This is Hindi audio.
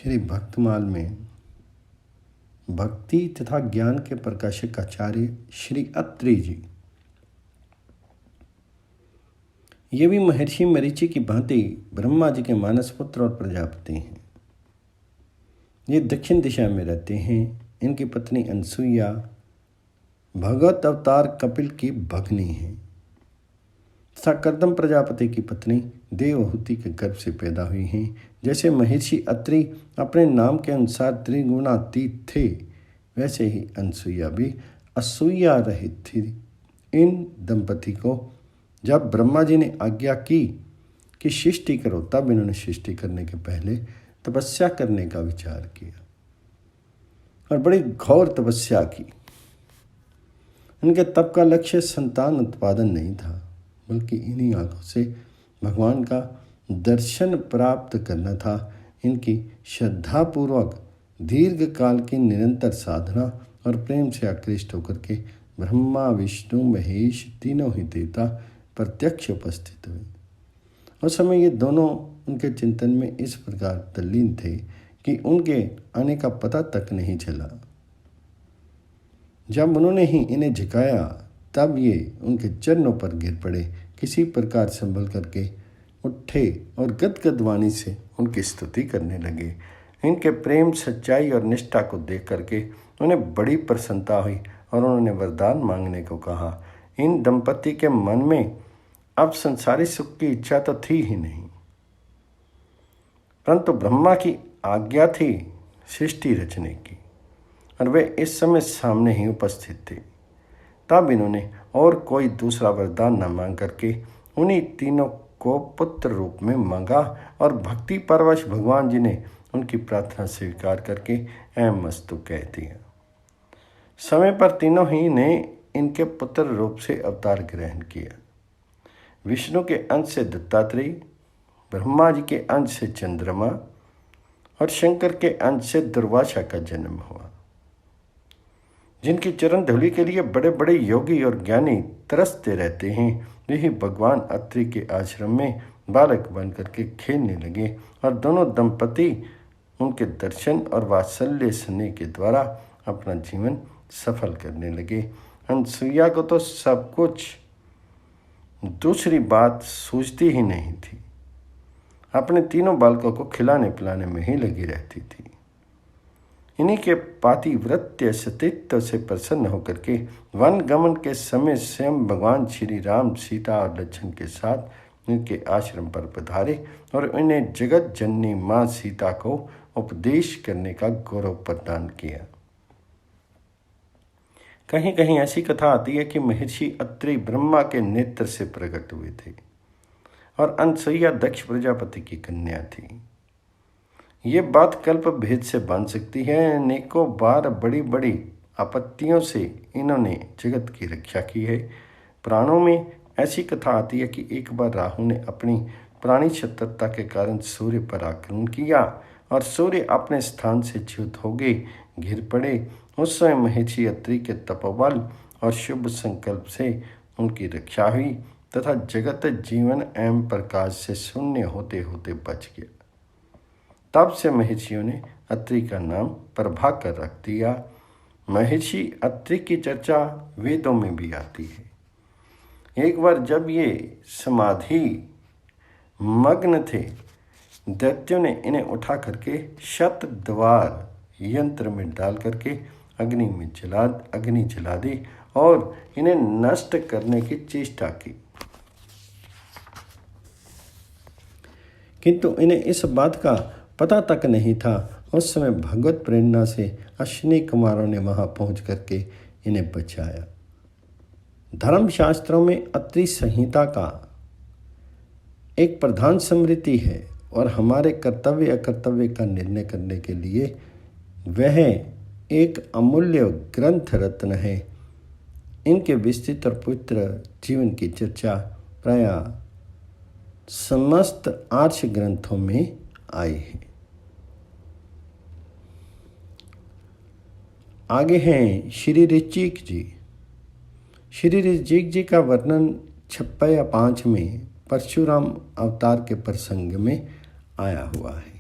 श्री भक्तमाल में भक्ति तथा ज्ञान के प्रकाशक आचार्य श्री अत्रि जी, ये भी महर्षि मरीचि की भांति ब्रह्मा जी के मानस पुत्र और प्रजापति हैं। ये दक्षिण दिशा में रहते हैं। इनकी पत्नी अनसुईया भगवत अवतार कपिल की भगनी है तथा कर्दम प्रजापति की पत्नी देवहूति के गर्भ से पैदा हुई हैं। जैसे महर्षि अत्रि अपने नाम के अनुसार त्रिगुणातीत थे, वैसे ही अनसुईया भी असूया रहित थी। इन दंपति को जब ब्रह्मा जी ने आज्ञा की कि सृष्टि करो, तब इन्होंने सृष्टि करने के पहले तपस्या करने का विचार किया और बड़ी घोर तपस्या की। इनके तप का लक्ष्य संतान उत्पादन नहीं था, बल्कि इन्हीं आंखों से भगवान का दर्शन प्राप्त करना था। इनकी श्रद्धापूर्वक दीर्घ काल की निरंतर साधना और प्रेम से आकृष्ट होकर के ब्रह्मा विष्णु महेश तीनों ही देवता प्रत्यक्ष उपस्थित हुए। उस समय ये दोनों उनके चिंतन में इस प्रकार तल्लीन थे कि उनके आने का पता तक नहीं चला। जब उन्होंने ही इन्हें झुकाया, तब ये उनके चरणों पर गिर पड़े। किसी प्रकार संभल करके उठे और गदगद वाणी से उनकी स्तुति करने लगे। इनके प्रेम, सच्चाई और निष्ठा को देख करके उन्हें बड़ी प्रसन्नता हुई और उन्होंने वरदान मांगने को कहा। इन दंपति के मन में अब संसारी सुख की इच्छा तो थी ही नहीं, परंतु ब्रह्मा की आज्ञा थी सृष्टि रचने की और वे इस समय सामने ही उपस्थित थे। तब इन्होंने और कोई दूसरा वरदान न मांग करके उन्हीं तीनों को पुत्र रूप में मांगा और भक्ति परवश भगवान जी ने उनकी प्रार्थना स्वीकार करके ऐं मस्तु कह दिया। समय पर तीनों ही ने इनके पुत्र रूप से अवतार ग्रहण किया। विष्णु के अंश से दत्तात्रेय, ब्रह्मा जी के अंश से चंद्रमा और शंकर के अंश से दुर्वासा का जन्म हुआ। जिनकी चरण धूलि के लिए बड़े बड़े योगी और ज्ञानी तरसते रहते हैं, यही भगवान अत्रि के आश्रम में बालक बन करके खेलने लगे और दोनों दंपति उनके दर्शन और वात्सल्य स्नेह के द्वारा अपना जीवन सफल करने लगे। अनसुईया को तो सब कुछ, दूसरी बात सूझती ही नहीं थी। अपने तीनों बालकों को खिलाने पिलाने में ही लगी रहती थी। इन्हीं के पातिव्रत्य सतीत्व से प्रसन्न होकर के वन गमन के समय स्वयं भगवान श्री राम सीता और लक्ष्मण के साथ इनके आश्रम पर पधारे और इन्हें जगत जननी माँ सीता को उपदेश करने का गौरव प्रदान किया। कहीं कहीं ऐसी कथा आती है कि महर्षि अत्रि ब्रह्मा के नेत्र से प्रकट हुए थे और अनसुईया दक्ष प्रजापति की कन्या थी। ये बात कल्प भेद से बन सकती है। अनेकों बार बड़ी बड़ी आपत्तियों से इन्होंने जगत की रक्षा की है। पुराणों में ऐसी कथा आती है कि एक बार राहु ने अपनी प्राणी शत्रुता के कारण सूर्य पर आक्रमण किया और सूर्य अपने स्थान से च्युत हो गए, गिर पड़े। उस समय महर्षि अत्रि के तपोबल और शुभ संकल्प से उनकी रक्षा हुई तथा जगत जीवन एवं प्रकाश से शून्य होते होते बच गया। तब से महर्षियों ने अत्रि का नाम प्रभाकर रख दिया। महर्षि अत्रि की चर्चा वेदों में भी आती है। एक बार जब ये समाधि मग्न थे, दैत्यों ने इन्हें उठा करके शतद्वार यंत्र में डाल करके अग्नि जला दी और इन्हें नष्ट करने की चेष्टा की, किंतु इन्हें इस बात का पता तक नहीं था। उस समय भगवत प्रेरणा से अश्विनी कुमारों ने वहां पहुंच करके इन्हें बचाया। धर्मशास्त्रों में अत्रि संहिता का एक प्रधान स्मृति है और हमारे कर्तव्य अकर्तव्य का निर्णय करने के लिए वह एक अमूल्य ग्रंथ रत्न है। इनके विस्तृत और पवित्र जीवन की चर्चा प्रायः समस्त आर्ष ग्रंथों में आई है। आगे हैं श्री ऋचिक जी। श्री ऋचिक जी का वर्णन 6 या 5 में परशुराम अवतार के प्रसंग में आया हुआ है।